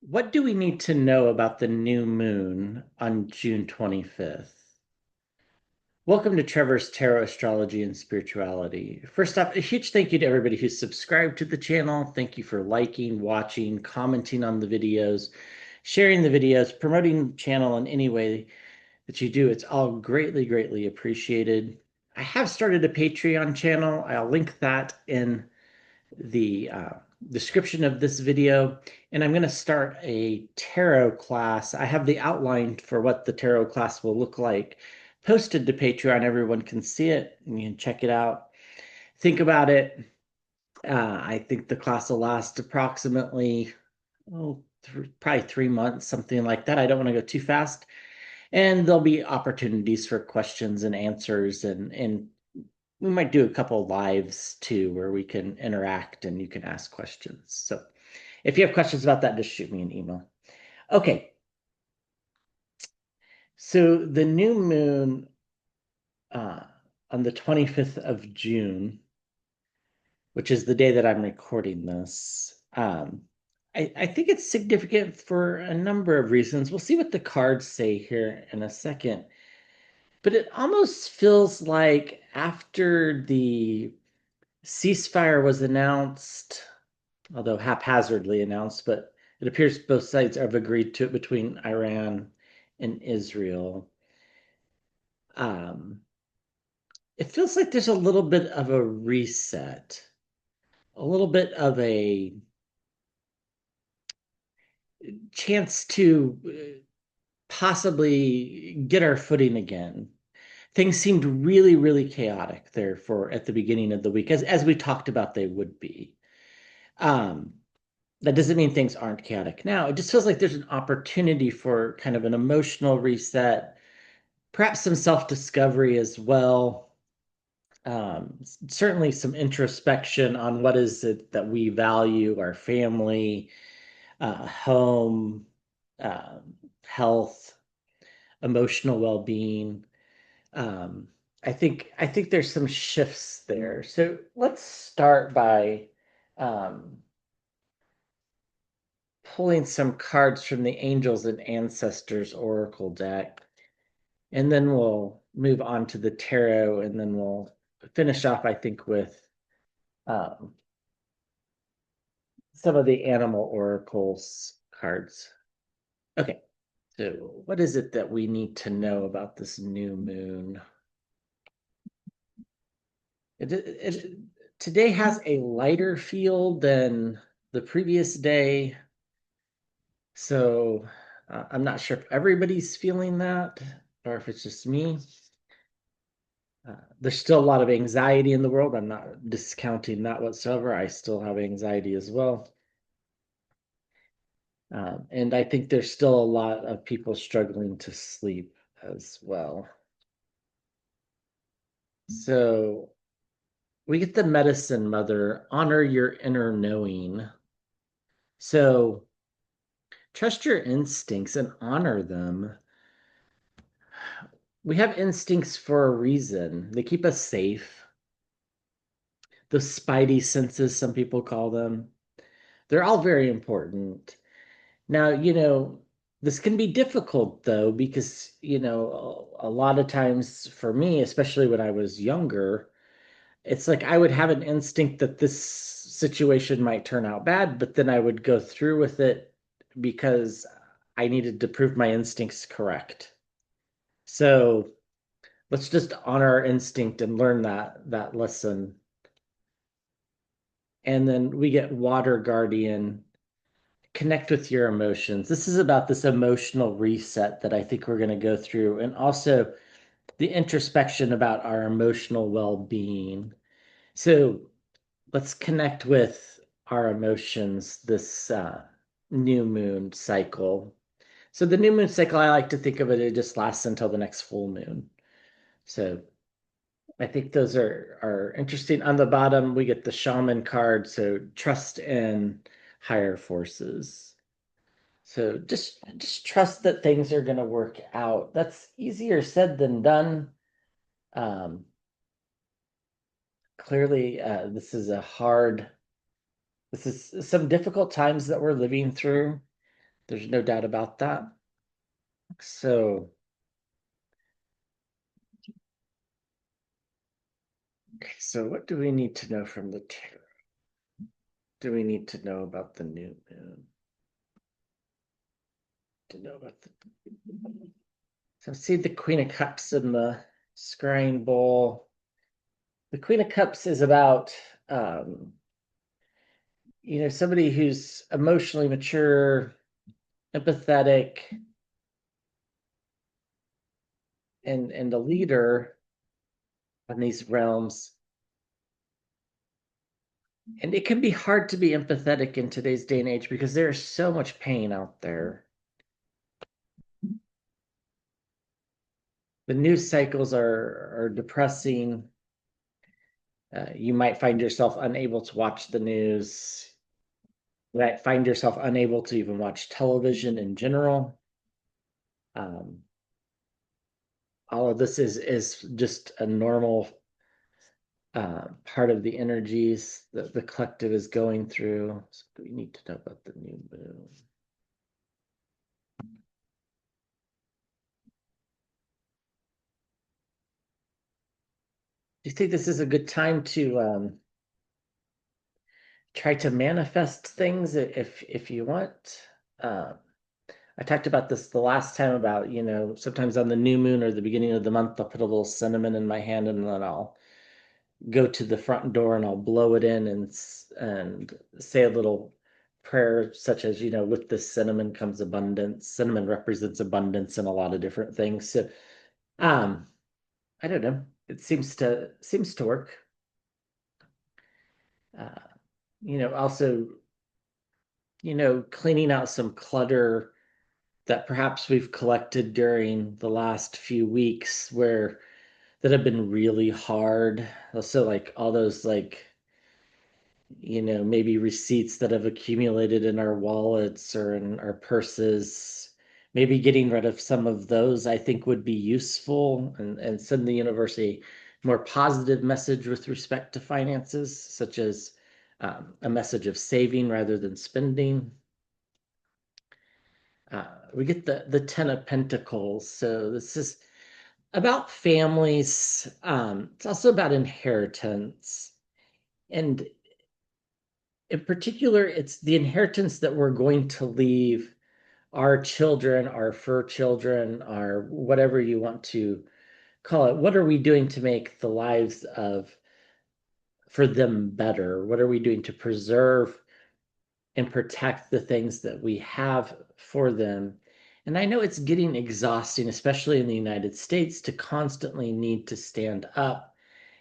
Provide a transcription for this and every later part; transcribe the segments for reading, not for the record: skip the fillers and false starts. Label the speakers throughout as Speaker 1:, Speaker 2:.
Speaker 1: What do we need to know about the new moon on June 25th? Welcome to Trevor's Tarot Astrology and Spirituality. First off, a huge thank you to everybody who's subscribed to the channel. Thank you for liking, watching, commenting on the videos, sharing the videos, promoting the channel in any way that you do. It's all greatly, greatly appreciated. I have started a Patreon channel. I'll link that in the description of this video, and I'm going to start a tarot class. I have the outline for what the tarot class will look like posted to Patreon. Everyone can see it and you can check it out. Think about it. I think the class will last approximately, probably 3 months, something like that. I don't want to go too fast. And there'll be opportunities for questions and answers, and we might do a couple lives too where we can interact and you can ask questions. So if you have questions about that, just shoot me an email. Okay. So the new moon uh, on the 25th of June, which is the day that I'm recording this, I think it's significant for a number of reasons. We'll see what the cards say here in a second. But it almost feels like after the ceasefire was announced, although haphazardly announced, but it appears both sides have agreed to it between Iran and Israel. Um, it feels like there's a little bit of a reset, a little bit of a chance to possibly get our footing again. Things seemed really, really chaotic there for at the beginning of the week, as we talked about they would be. Um, that doesn't mean things aren't chaotic now. It just feels like there's an opportunity for kind of an emotional reset, perhaps some self-discovery as well. Certainly some introspection on what is it that we value, our family, home, health, emotional well-being. Um, I think there's some shifts there. So let's start by um, pulling some cards from the Angels and Ancestors Oracle deck, and then we'll move on to the tarot, and then we'll finish off, I think, with um, some of the Animal Oracles cards. Okay, so what is it that we need to know about this new moon? It today has a lighter feel than the previous day. So I'm not sure if everybody's feeling that or if it's just me. There's still a lot of anxiety in the world. I'm not discounting that whatsoever. I still have anxiety as well. And I think there's still a lot of people struggling to sleep as well. So we get the medicine mother, honor your inner knowing. So trust your instincts and honor them. We have instincts for a reason. They keep us safe. The spidey senses, some people call them, they're all very important. Now, this can be difficult though, because, a lot of times for me, especially when I was younger, it's like I would have an instinct that this situation might turn out bad, but then I would go through with it because I needed to prove my instincts correct. So let's just honor our instinct and learn that lesson. And then we get Water Guardian, connect with your emotions. This is about this emotional reset that I think we're going to go through, and also the introspection about our emotional well-being. So let's connect with our emotions this new moon cycle. So the new moon cycle, I like to think of it, it just lasts until the next full moon. So I think those are interesting. On the bottom, we get the shaman card, so trust in higher forces. So just trust that things are going to work out. That's easier said than done. Um, Clearly, this is some difficult times that we're living through. There's no doubt about that. So, okay, so what do we need to know from the tarot? Do we need to know about the new moon? To know about the so see the Queen of Cups in the scrying bowl. The Queen of Cups is about somebody who's emotionally mature, empathetic, and a leader in these realms. And it can be hard to be empathetic in today's day and age because there is so much pain out there. The news cycles are depressing. You might find yourself unable to watch the news. You might find yourself unable to even watch television in general. Um, all of this is just a normal part of the energies that the collective is going through. So we need to know about the new moon. Do you think this is a good time to try to manifest things if you want? Um, I talked about this the last time about, sometimes on the new moon or the beginning of the month, I'll put a little cinnamon in my hand and then I'll go to the front door and I'll blow it in and say a little prayer such as, with the cinnamon comes abundance. Cinnamon represents abundance in a lot of different things. So um I don't know. It seems to work. Uh, also, cleaning out some clutter that perhaps we've collected during the last few weeks where that have been really hard. So like all those like maybe receipts that have accumulated in our wallets or in our purses. Maybe getting rid of some of those, I think, would be useful and send the universe a more positive message with respect to finances, such as a message of saving rather than spending. We get the Ten of Pentacles. So this is about families. It's also about inheritance. And in particular, it's the inheritance that we're going to leave our children, our fur children, our whatever you want to call it. What are we doing to make the lives of for them better? What are we doing to preserve and protect the things that we have for them? And I know it's getting exhausting, especially in the United States, to constantly need to stand up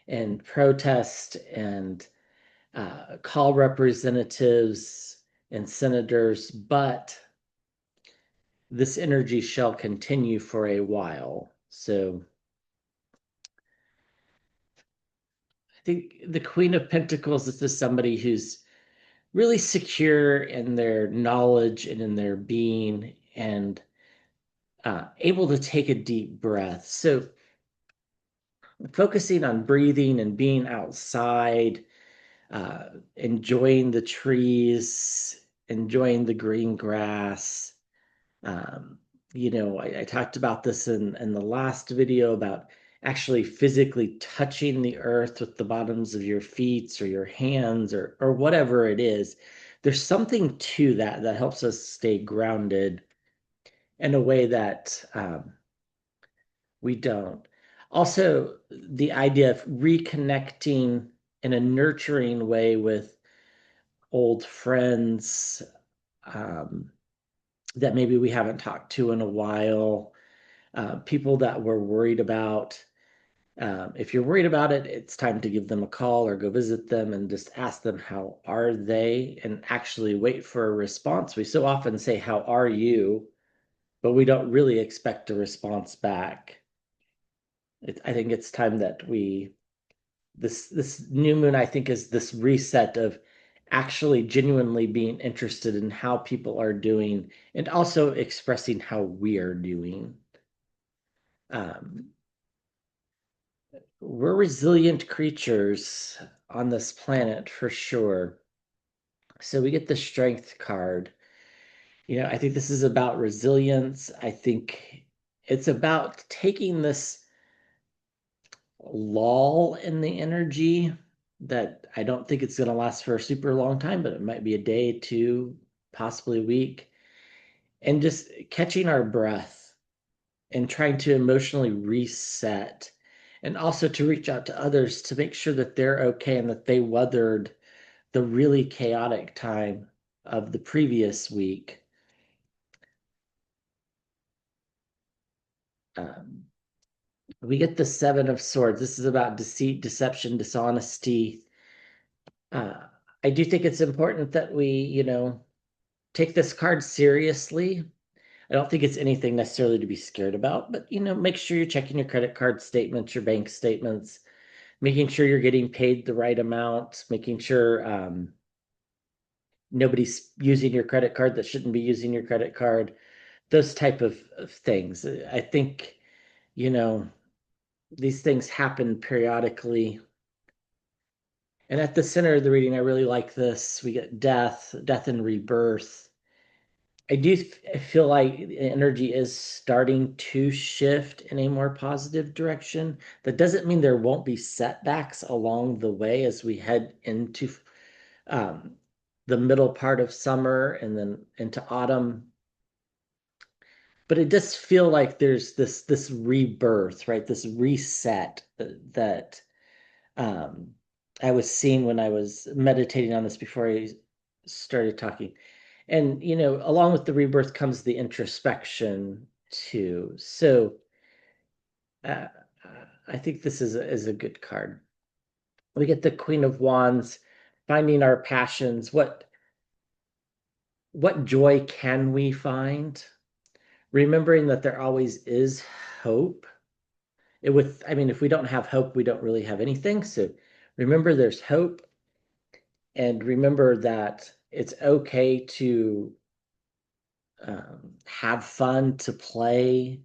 Speaker 1: and protest and call representatives and senators, but this energy shall continue for a while. So I think the Queen of Pentacles, this is somebody who's really secure in their knowledge and in their being and able to take a deep breath. So focusing on breathing and being outside, enjoying the trees, enjoying the green grass. Um, I talked about this in the last video about actually physically touching the earth with the bottoms of your feet or your hands or whatever it is. There's something to that helps us stay grounded in a way that we don't. Also, the idea of reconnecting in a nurturing way with old friends um, that maybe we haven't talked to in a while, people that we're worried about. If you're worried about it, it's time to give them a call or go visit them and just ask them how are they and actually wait for a response. We so often say, how are you? But we don't really expect a response back. I think it's time that this new moon, I think, is this reset of actually genuinely being interested in how people are doing and also expressing how we are doing. Um, we're resilient creatures on this planet for sure. So we get the strength card. I think this is about resilience. I think it's about taking this lull in the energy that I don't think it's going to last for a super long time, but it might be a day, two, possibly a week, and just catching our breath and trying to emotionally reset and also to reach out to others to make sure that they're okay and that they weathered the really chaotic time of the previous week. Um, we get the Seven of Swords. This is about deceit, deception, dishonesty. Uh, I do think it's important that we, take this card seriously. I don't think it's anything necessarily to be scared about, but make sure you're checking your credit card statements, your bank statements, making sure you're getting paid the right amount, making sure nobody's using your credit card that shouldn't be using your credit card, those type of things. I think, you know, these things happen periodically. And at the center of the reading, I really like this. We get death and rebirth. I do feel like the energy is starting to shift in a more positive direction. That doesn't mean there won't be setbacks along the way as we head into um, the middle part of summer and then into autumn. But it does feel like there's this rebirth, right? This reset that um, I was seeing when I was meditating on this before I started talking. And, along with the rebirth comes the introspection too. So uh, I think this is a good card. We get the Queen of Wands, finding our passions. What joy can we find? Remembering that there always is hope. I mean, if we don't have hope, we don't really have anything. So remember there's hope, and remember that it's okay to have fun, to play.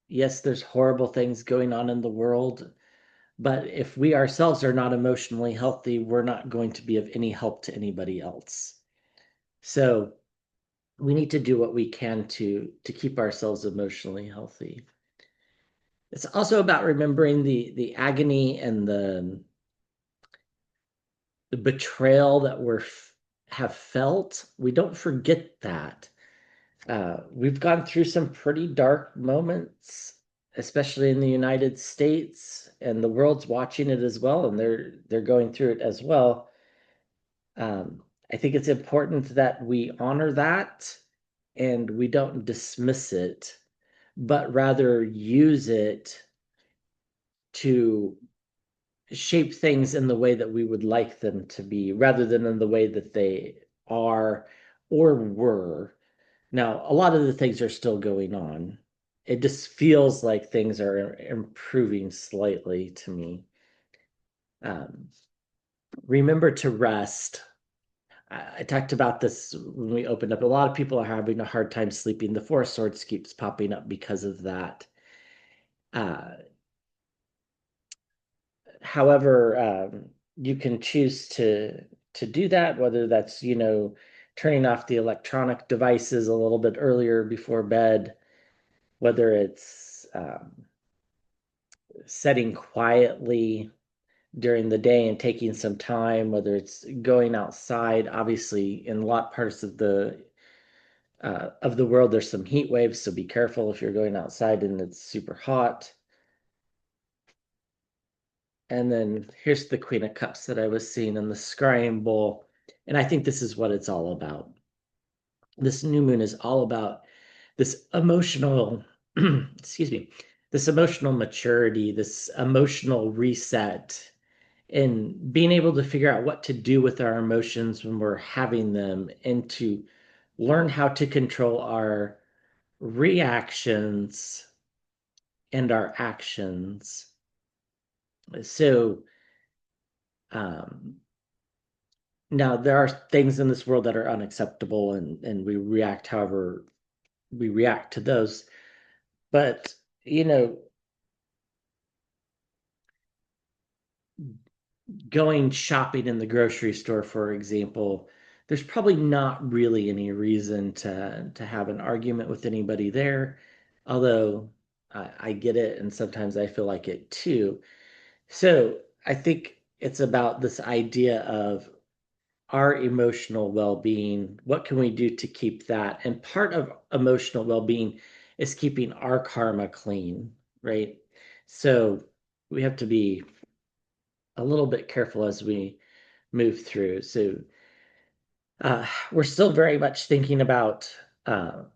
Speaker 1: Yes, there's horrible things going on in the world, but if we ourselves are not emotionally healthy, we're not going to be of any help to anybody else. So we need to do what we can to keep ourselves emotionally healthy. It's also about remembering the agony and the betrayal that have felt. We don't forget that. We've gone through some pretty dark moments, especially in the United States, and the world's watching it as well, and they're going through it as well. I think it's important that we honor that and we don't dismiss it, but rather use it to shape things in the way that we would like them to be, rather than in the way that they are or were. Now, a lot of the things are still going on. It just feels like things are improving slightly to me. Um, Remember to rest. I talked about this when we opened up. A lot of people are having a hard time sleeping. The Four of Swords keeps popping up because of that. Uh, However, you can choose to do that, whether that's, turning off the electronic devices a little bit earlier before bed, whether it's setting quietly during the day and taking some time, whether it's going outside. Obviously, in a lot parts of the world, there's some heat waves, so be careful if you're going outside and it's super hot. And then here's the Queen of Cups that I was seeing in the scrying bowl. And I think this is what it's all about. This new moon is all about this emotional, excuse me, this emotional maturity, this emotional reset, and being able to figure out what to do with our emotions when we're having them, and to learn how to control our reactions and our actions. So, um, now there are things in this world that are unacceptable, and we react however we react to those. But, you know, going shopping in the grocery store, for example, there's probably not really any reason to have an argument with anybody there, although I get it, and sometimes I feel like it too. So I think it's about this idea of our emotional well-being. What can we do to keep that? And part of emotional well-being is keeping our karma clean, right? So we have to be a little bit careful as we move through. So we're still very much thinking about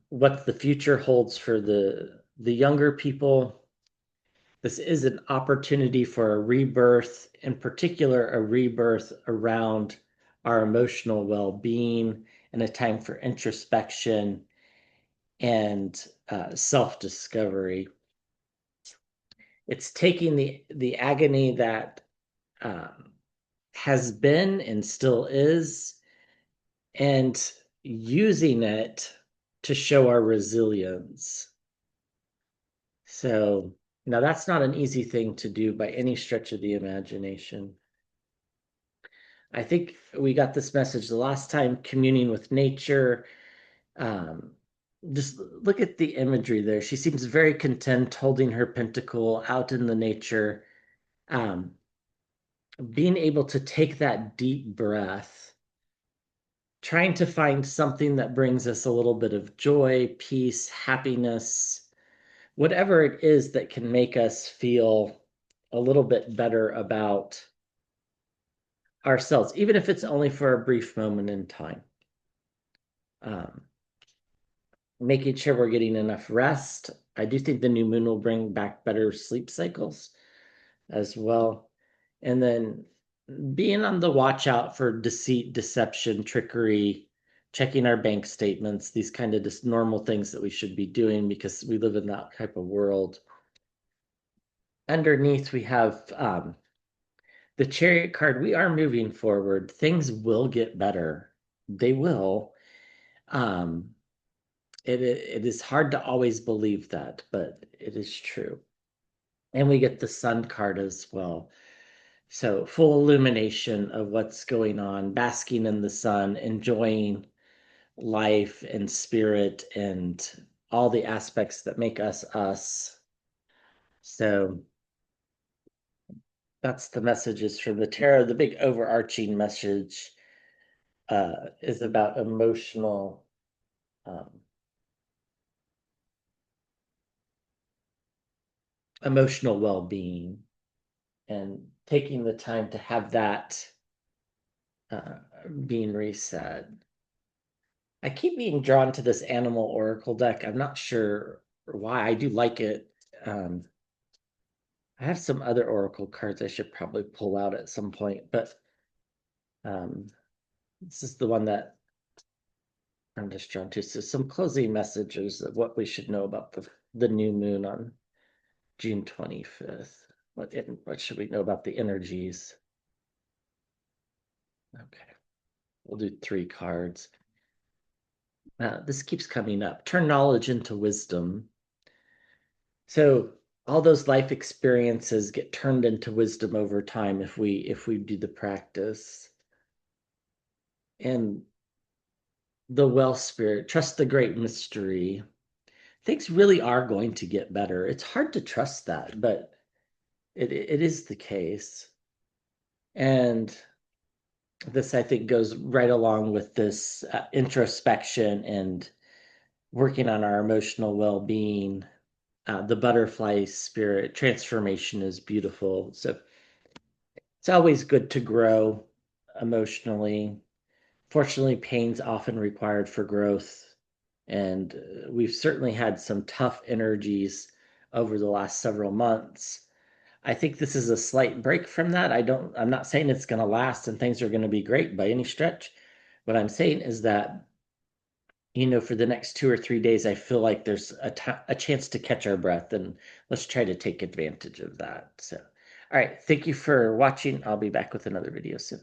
Speaker 1: what the future holds for the younger people. This is an opportunity for a rebirth, in particular, a rebirth around our emotional well-being, and a time for introspection and self-discovery. It's taking the agony that um, has been and still is, and using it to show our resilience. So now that's not an easy thing to do by any stretch of the imagination. I think we got this message the last time, communing with nature. Um, just look at the imagery there. She seems very content holding her pentacle out in the nature, um, being able to take that deep breath, trying to find something that brings us a little bit of joy, peace, happiness, whatever it is that can make us feel a little bit better about ourselves, even if it's only for a brief moment in time. Um, Making sure we're getting enough rest. I do think the new moon will bring back better sleep cycles as well. And then being on the watch out for deceit, deception, trickery, checking our bank statements, these kind of just normal things that we should be doing because we live in that type of world. Underneath, we have the Chariot card. We are moving forward. Things will get better. They will. Um, it is hard to always believe that, but it is true. And we get the Sun card as well. So full illumination of what's going on, basking in the sun, enjoying life and spirit and all the aspects that make us us. So that's the messages from the tarot. The big overarching message is about um, emotional well-being, and taking the time to have that uh, being reset. I keep being drawn to this animal oracle deck. I'm not sure why. I do like it. Um, I have some other oracle cards I should probably pull out at some point, but um, this is the one that I'm just drawn to. So some closing messages of what we should know about the new moon on June 25th. What should we know about the energies? Okay, we'll do 3 cards. This keeps coming up. Turn knowledge into wisdom. So all those life experiences get turned into wisdom over time if we do the practice. And the well spirit, trust the great mystery. Things really are going to get better. It's hard to trust that, but it is the case. And this, I think, goes right along with this introspection and working on our emotional well-being. The butterfly spirit transformation is beautiful. So it's always good to grow emotionally. Fortunately, pain's often required for growth, and we've certainly had some tough energies over the last several months. I think this is a slight break from that. I'm not saying it's going to last and things are going to be great by any stretch. What I'm saying is that, for the next 2 or 3 days, I feel like there's a chance to catch our breath, and let's try to take advantage of that. So, all right, thank you for watching. I'll be back with another video soon.